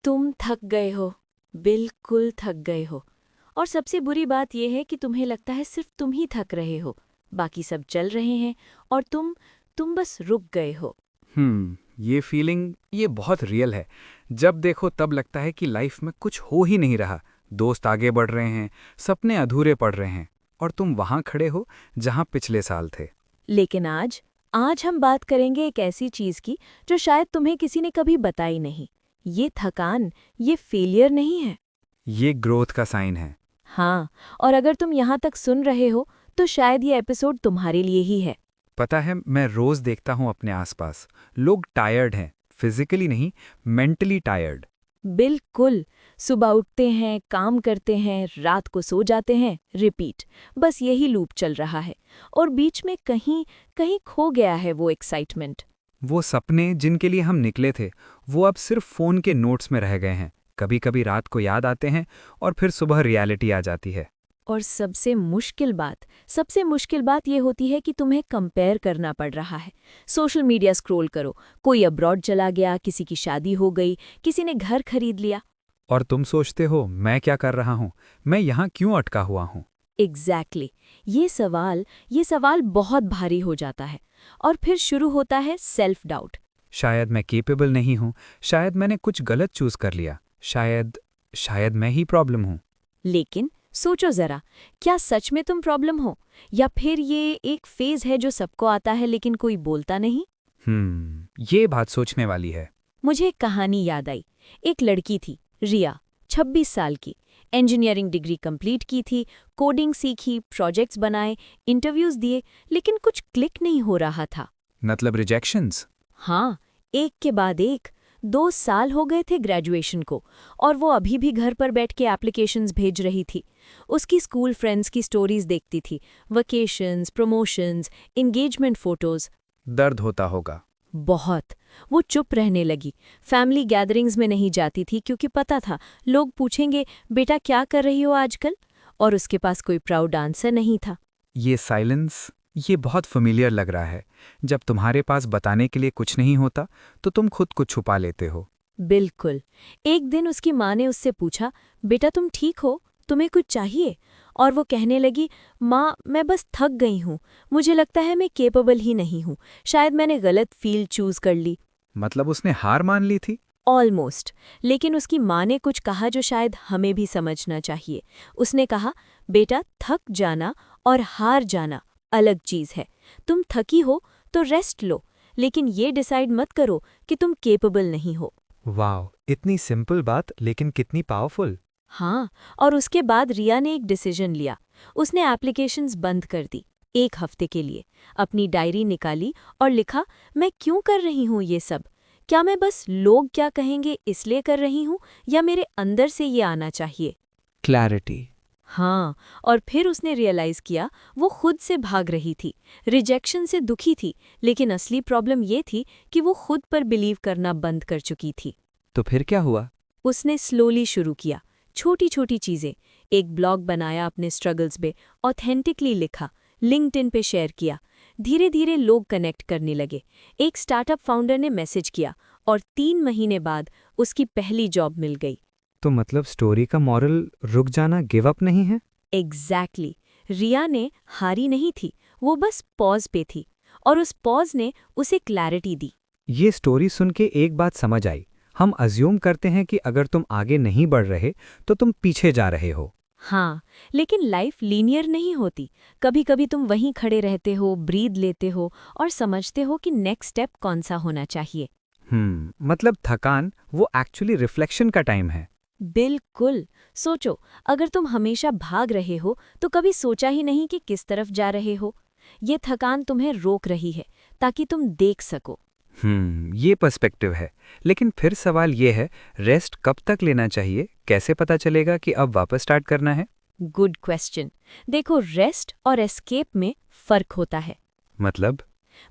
तुम थक गए हो, बिल्कुल थक गए हो। और सबसे बुरी बात यह है कि तुम्हें लगता है सिर्फ तुम ही थक रहे हो, बाकी सब चल रहे हैं और तुम बस रुक गए हो। ये फीलिंग ये बहुत रियल है। जब देखो तब लगता है कि लाइफ में कुछ हो ही नहीं रहा। दोस्त आगे बढ़ रहे हैं, सपने अधूरे पड़ रहे हैं, और तुम वहां खड़े हो जहां पिछले साल थे। लेकिन आज हम बात करेंगे एक ऐसी चीज की जो शायद तुम्हें किसी ने कभी बताई नहीं। ये थकान, ये फेलियर नहीं है। ये ग्रोथ का साइन है। हाँ, और अगर तुम यहाँ तक सुन रहे हो तो शायद ये एपिसोड तुम्हारे लिए ही है। पता है, मैं रोज देखता हूं अपने आसपास, लोग टायर्ड हैं, फिजिकली नहीं, मेंटली टायर्ड। बिल्कुल। सुबह उठते हैं, काम करते हैं, रात को सो जाते हैं, रिपीट। बस यही लूप चल रहा है और बीच में कहीं कहीं खो गया है वो एक्साइटमेंट। वो सपने जिनके लिए हम निकले थे, वो अब सिर्फ फोन के नोट्स में रह गए हैं। कभी कभी रात को याद आते हैं और फिर सुबह रियलिटी आ जाती है। और सबसे मुश्किल बात ये होती है कि तुम्हें कंपेयर करना पड़ रहा है। सोशल मीडिया स्क्रॉल करो, कोई अब्रॉड चला गया, किसी की शादी हो गई, किसी ने घर खरीद लिया। और तुम सोचते हो मैं क्या कर रहा हूँ, मैं यहाँ क्यों अटका हुआ हूँ। एग्जैक्टली ये सवाल बहुत भारी हो जाता है। और फिर शुरू होता है सेल्फ डाउट। शायद मैं केपेबल नहीं हूँ, शायद मैंने कुछ गलत चूज कर लिया, शायद शायद मैं ही प्रॉब्लम हूँ। लेकिन सोचो जरा, क्या सच में तुम प्रॉब्लम हो, या फिर ये एक फेज है जो सबको आता है लेकिन कोई बोलता नहीं। ये बात सोचने वाली है। मुझे एक कहानी याद आई। एक लड़की थी, रिया, 26 साल की। इंजीनियरिंग डिग्री कंप्लीट की थी, कोडिंग सीखी, प्रोजेक्ट्स बनाए, इंटरव्यूज दिए, लेकिन कुछ क्लिक नहीं हो रहा था। मतलब रिजेक्शंस। हाँ, एक के बाद एक। 2 साल हो गए थे ग्रेजुएशन को, और वो अभी भी घर पर बैठ के एप्लीकेशंस भेज रही थी। उसकी स्कूल फ्रेंड्स की स्टोरीज देखती थी, वकेशंस, प्रमोशंस, एंगेजमेंट फोटोज। दर्द होता होगा। बहुत। वो चुप रहने लगी, फैमिली गैदरिंग्स में नहीं जाती थी क्योंकि पता था लोग पूछेंगे, बेटा क्या कर रही हो आजकल। और उसके पास कोई प्राउड आंसर नहीं था। ये साइलेंस, ये बहुत फेमिलियर लग रहा है। जब तुम्हारे पास बताने के लिए कुछ नहीं होता तो तुम खुद को छुपा लेते हो। बिल्कुल। एक दिन उसकी माँ ने उससे पूछा, बेटा तुम ठीक हो, तुम्हें कुछ चाहिए। और वो कहने लगी, माँ मैं बस थक गई हूँ, मुझे लगता है मैं केपेबल ही नहीं हूँ, शायद मैंने गलत फील्ड चूज कर ली। मतलब उसने हार मान ली थी। ऑलमोस्ट। लेकिन उसकी माँ ने कुछ कहा जो शायद हमें भी समझना चाहिए। उसने कहा, बेटा थक जाना और हार जाना अलग चीज़ है। तुम थकी हो तो रेस्ट लो, लेकिन ये डिसाइड मत करो कि तुम केपेबल नहीं हो। वाह, इतनी सिंपल बात लेकिन कितनी पावरफुल। हाँ, और उसके बाद रिया ने एक डिसीजन लिया। उसने एप्लीकेशंस बंद कर दी, 1 हफ्ते के लिए। अपनी डायरी निकाली और लिखा, मैं क्यों कर रही हूँ ये सब। क्या मैं बस लोग क्या कहेंगे इसलिए कर रही हूँ, या मेरे अंदर से ये आना चाहिए। क्लैरिटी। हाँ, और फिर उसने रियलाइज किया वो खुद से भाग रही थी, रिजेक्शन से दुखी थी, लेकिन असली प्रॉब्लम ये थी कि वो खुद पर बिलीव करना बंद कर चुकी थी। तो फिर क्या हुआ। उसने स्लोली शुरू किया, छोटी छोटी चीज़ें। एक ब्लॉग बनाया अपने स्ट्रगल्स पे, ऑथेंटिकली लिखा, लिंक्डइन पे शेयर किया। धीरे धीरे लोग कनेक्ट करने लगे। एक स्टार्टअप फाउंडर ने मैसेज किया और 3 महीने बाद उसकी पहली जॉब मिल गई। तो मतलब स्टोरी का मॉरल रुक जाना गिव अप नहीं है। एग्जैक्टली। रिया ने हारी नहीं थी, वो बस पॉज पे थी, और उस पॉज ने उसे क्लैरिटी दी। ये स्टोरी सुन के एक बात समझ आई। हम अज्यूम करते हैं कि अगर तुम आगे नहीं बढ़ रहे तो तुम पीछे जा रहे हो। हाँ, लेकिन लाइफ लीनियर नहीं होती। कभी कभी तुम वहीं खड़े रहते हो, ब्रीद लेते हो और समझते हो कि नेक्स्ट स्टेप कौन सा होना चाहिए। मतलब थकान वो एक्चुअली रिफ्लेक्शन का टाइम है। बिल्कुल। सोचो, अगर तुम हमेशा भाग रहे हो तो कभी सोचा ही नहीं कि किस तरफ जा रहे हो। ये थकान तुम्हें रोक रही है ताकि तुम देख सको। ये पर्सपेक्टिव है। लेकिन फिर सवाल ये है, रेस्ट कब तक लेना चाहिए, कैसे पता चलेगा कि अब वापस स्टार्ट करना है। Good question. देखो, रेस्ट और एस्केप में फर्क होता है।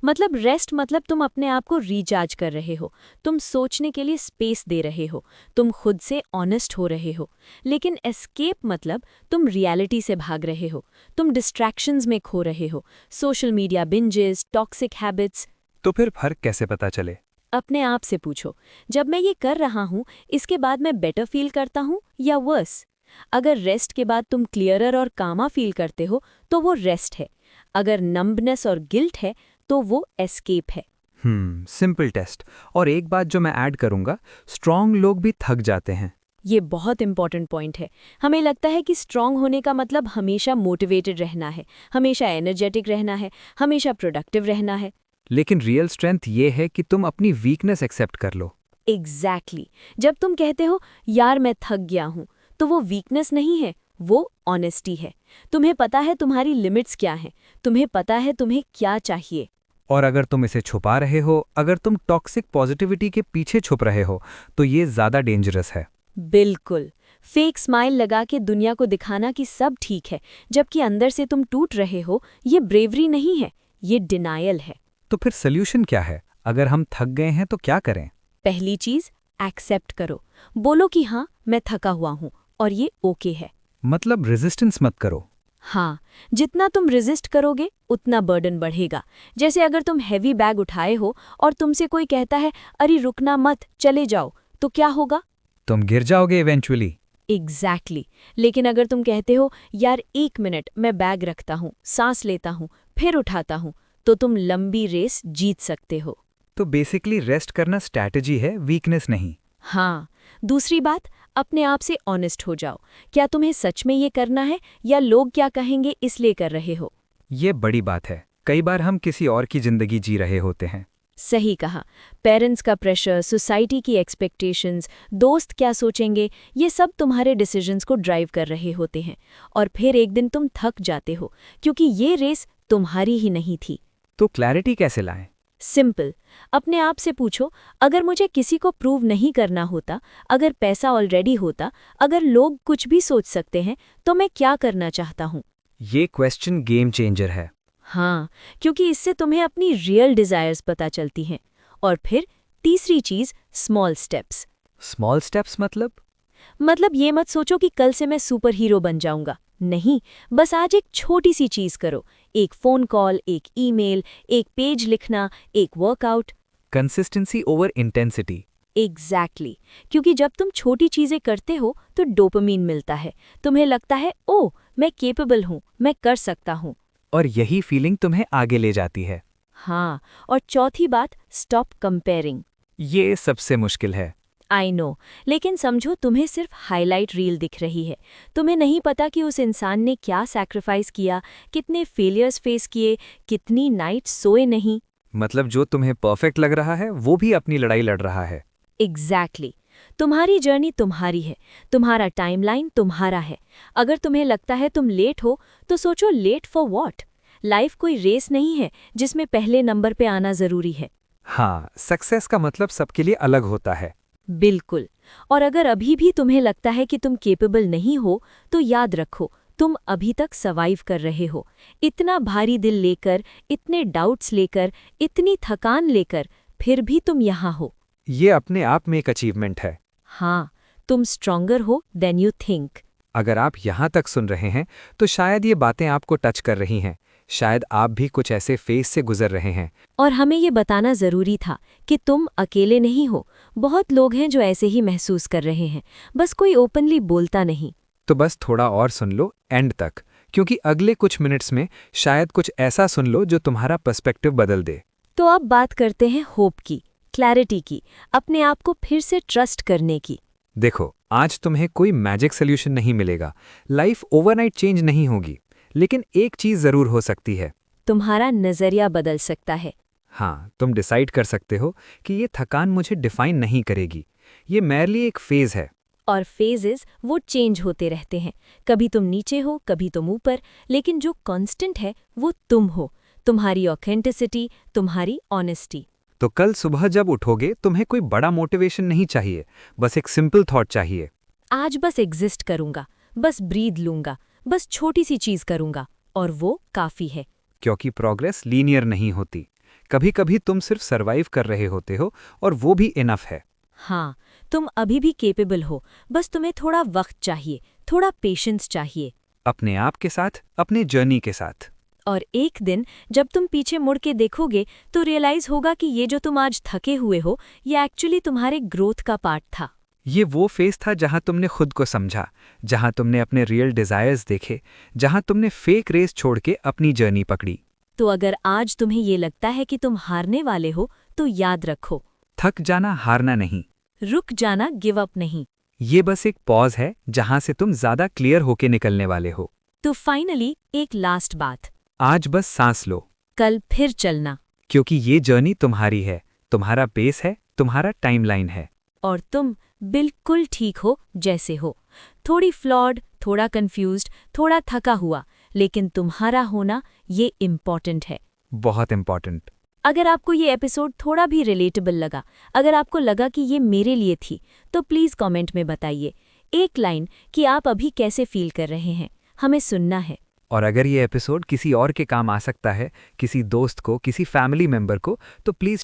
मतलब रेस्ट मतलब तुम अपने आप को रिचार्ज कर रहे हो, तुम सोचने के लिए स्पेस दे रहे हो, तुम खुद से ऑनेस्ट हो रहे हो। लेकिन एस्केप मतलब तुम रियलिटी से भाग रहे हो, तुम डिस्ट्रैक्शंस में खो रहे हो, सोशल मीडिया बिंजेस, टॉक्सिक हैबिट्स। तो फिर फर्क कैसे पता चले। अपने आप से पूछो, जब मैं ये कर रहा हूँ इसके बाद मैं बेटर फील करता हूँ या वर्स? अगर रेस्ट के बाद तुम क्लियरर और कामा फील करते हो तो वो रेस्ट है। अगर नंबनेस और गिल्ट है तो वो एस्केप है। Simple test. और एक बात जो मैं ऐड करूंगा, स्ट्रांग लोग भी थक जाते हैं। ये बहुत इंपॉर्टेंट पॉइंट है। हमें लगता है कि स्ट्रांग होने का मतलब हमेशा मोटिवेटेड रहना है, हमेशा एनर्जेटिक रहना है, हमेशा प्रोडक्टिव रहना है। लेकिन रियल स्ट्रेंथ ये है कि तुम अपनी वीकनेस एक्सेप्ट कर लो। एग्जैक्टली जब तुम कहते हो यार मैं थक गया हूँ, तो वो वीकनेस नहीं है, वो ऑनेस्टी है। तुम्हें पता है तुम्हारी लिमिट्स क्या हैं, तुम्हें पता है तुम्हें क्या चाहिए। और अगर तुम इसे छुपा रहे हो, अगर तुम टॉक्सिक पॉजिटिविटी के पीछे छुप रहे हो, तो ये ज़्यादा डेंजरस है। बिल्कुल। फेक स्माइल लगा के दुनिया को दिखाना कि सब ठीक है, जबकि अंदर से तुम टूट रहे हो, ये ब्रेवरी नहीं है, ये डिनायल है। तो फिर सोल्यूशन क्या है? अगर हम थक गए हैं तो क्या करें? पहली चीज, एक्सेप्ट करो। बोलो कि हाँ मैं थका हुआ हूँ और ये ओके है। मतलब रेजिस्टेंस मत करो। हाँ, जितना तुम रेजिस्ट करोगे उतना बर्डन बढ़ेगा। जैसे अगर तुम हैवी बैग उठाए हो और तुमसे कोई कहता है अरे रुकना मत, चले जाओ, तो क्या होगा? तुम गिर जाओगे इवेंचुअली। एग्जैक्टली। लेकिन अगर तुम कहते हो यार 1 मिनट मैं बैग रखता हूँ, सांस लेता हूँ, फिर उठाता हूँ, तो तुम लंबी रेस जीत सकते हो। तो बेसिकली रेस्ट करना स्ट्रैटेजी है, वीकनेस नहीं। हाँ। दूसरी बात, अपने आप से ऑनेस्ट हो जाओ। क्या तुम्हें सच में ये करना है या लोग क्या कहेंगे इसलिए कर रहे हो? ये बड़ी बात है। कई बार हम किसी और की जिंदगी जी रहे होते हैं। सही कहा। पेरेंट्स का प्रेशर, सोसाइटी की एक्सपेक्टेशंस, दोस्त क्या सोचेंगे, ये सब तुम्हारे डिसीजंस को ड्राइव कर रहे होते हैं। और फिर एक दिन तुम थक जाते हो, क्योंकि ये रेस तुम्हारी ही नहीं थी। तो क्लैरिटी कैसे लाएं? सिंपल। अपने आप से पूछो, अगर मुझे किसी को प्रूव नहीं करना होता, अगर पैसा ऑलरेडी होता, अगर लोग कुछ भी सोच सकते हैं, तो मैं क्या करना चाहता हूँ? ये क्वेश्चन गेम चेंजर है। हाँ, क्योंकि इससे तुम्हें अपनी रियल डिज़ायर्स पता चलती हैं। और फिर तीसरी चीज़, स्मॉल स्टेप्स। स्मॉल स्टेप्स मतलब ये मत सोचो कि कल से मैं सुपर हीरो बन जाऊंगा। नहीं, बस आज एक छोटी सी चीज़ करो। एक फ़ोन कॉल, एक ईमेल, एक पेज लिखना, एक workout. Consistency over intensity. Exactly. क्योंकि जब तुम छोटी चीज़ें करते हो तो डोपामीन मिलता है। तुम्हें लगता है ओह मैं केपेबल हूँ, मैं कर सकता हूँ। और यही फीलिंग तुम्हें आगे ले जाती है। हाँ, और चौथी बात, स्टॉप कंपेयरिंग। ये सबसे मुश्किल है। आई नो, लेकिन समझो तुम्हें सिर्फ हाईलाइट रील दिख रही है। तुम्हें नहीं पता कि उस इंसान ने क्या सैक्रिफाइस किया, कितने फेलियर्स फेस किए, कितनी नाइट्स सोए नहीं। मतलब जो तुम्हें परफेक्ट लग रहा है वो भी अपनी लड़ाई लड़ रहा है। एग्जैक्टली। तुम्हारी जर्नी तुम्हारी है, तुम्हारा टाइमलाइन तुम्हारा है। अगर तुम्हें लगता है तुम लेट हो, तो सोचो लेट फॉर वॉट? लाइफ कोई रेस नहीं है जिसमें पहले नंबर पे आना जरूरी है। हाँ, सक्सेस का मतलब सबके लिए अलग होता है। बिल्कुल। और अगर अभी भी तुम्हें लगता है कि तुम केपेबल नहीं हो, तो याद रखो तुम अभी तक सर्वाइव कर रहे हो। इतना भारी दिल लेकर, इतने डाउट्स लेकर, इतनी थकान लेकर, फिर भी तुम यहाँ हो। ये अपने आप में एक अचीवमेंट है। हाँ, तुम स्ट्रॉन्गर हो देन यू थिंक। अगर आप यहाँ तक सुन रहे हैं तो शायद ये बातें आपको टच कर रही हैं। शायद आप भी कुछ ऐसे फेज से गुजर रहे हैं। और हमें ये बताना ज़रूरी था कि तुम अकेले नहीं हो। बहुत लोग हैं जो ऐसे ही महसूस कर रहे हैं, बस कोई ओपनली बोलता नहीं। तो बस थोड़ा और सुन लो एंड तक, क्योंकि अगले कुछ मिनट्स में शायद कुछ ऐसा सुन लो जो तुम्हारा पर्सपेक्टिव बदल दे। तो अब बात करते हैं होप की, क्लैरिटी की, अपने आप को फिर से ट्रस्ट करने की। देखो, आज तुम्हें कोई मैजिक सोल्यूशन नहीं मिलेगा, लाइफ ओवरनाइट चेंज नहीं होगी, लेकिन एक चीज़ ज़रूर हो सकती है। तुम्हारा नज़रिया बदल सकता है। हाँ, तुम डिसाइड कर सकते हो कि ये थकान मुझे डिफाइन नहीं करेगी, ये मेरे लिए एक फेज़ है। और फेजेस वो चेंज होते रहते हैं। कभी तुम नीचे हो, कभी तुम ऊपर, लेकिन जो कांस्टेंट है वो तुम हो, तुम्हारी ऑथेंटिसिटी, तुम्हारी ऑनेस्टी। तो कल सुबह जब उठोगे तुम्हें कोई बड़ा मोटिवेशन नहीं चाहिए, बस एक सिंपल थॉट चाहिए। आज बस एग्जिस्ट करूंगा, बस ब्रीद लूंगा, बस छोटी सी चीज करूंगा, और वो काफी है। क्योंकि प्रोग्रेस लीनियर नहीं होती, कभी कभी तुम सिर्फ सर्वाइव कर रहे होते हो और वो भी इनफ है। हाँ, तुम अभी भी केपेबल हो, बस तुम्हें थोड़ा वक्त चाहिए, थोड़ा पेशेंस चाहिए। अपने आप के साथ, अपने जर्नी के साथ। और एक दिन जब तुम पीछे मुड़ के देखोगे तो रियलाइज होगा कि ये जो तुम आज थके हुए हो ये एक्चुअली तुम्हारे ग्रोथ का पार्ट था। ये वो फेज था जहां तुमने खुद को समझा, जहां तुमने अपने रियल डिजायर्स देखे, जहां तुमने फेक रेस छोड़ के अपनी जर्नी पकड़ी। तो अगर आज तुम्हें ये लगता है कि तुम हारने वाले हो तो याद रखो, थक जाना हारना नहीं, रुक जाना गिव अप नहीं। ये बस एक पॉज है जहां से तुम ज्यादा क्लियर होके निकलने वाले हो। तो फाइनली एक लास्ट बात, आज बस सांस लो, कल फिर चलना। क्योंकि ये जर्नी तुम्हारी है, तुम्हारा पेस है, तुम्हारा टाइमलाइन है। और तुम बिल्कुल ठीक हो जैसे हो, थोड़ी फ्लॉड, थोड़ा कंफ्यूज्ड, थोड़ा थका हुआ, लेकिन तुम्हारा होना ये इम्पॉर्टेंट है, बहुत इम्पॉर्टेंट। अगर आपको ये एपिसोड थोड़ा भी रिलेटेबल लगा, अगर आपको लगा कि ये मेरे लिए थी, तो प्लीज़ कमेंट में बताइए एक लाइन कि आप अभी कैसे फील कर रहे हैं, हमें सुनना है। और अगर ये एपिसोड किसी और के काम आ सकता है, किसी दोस्त को, किसी फैमिली मेंबर को, तो प्लीज़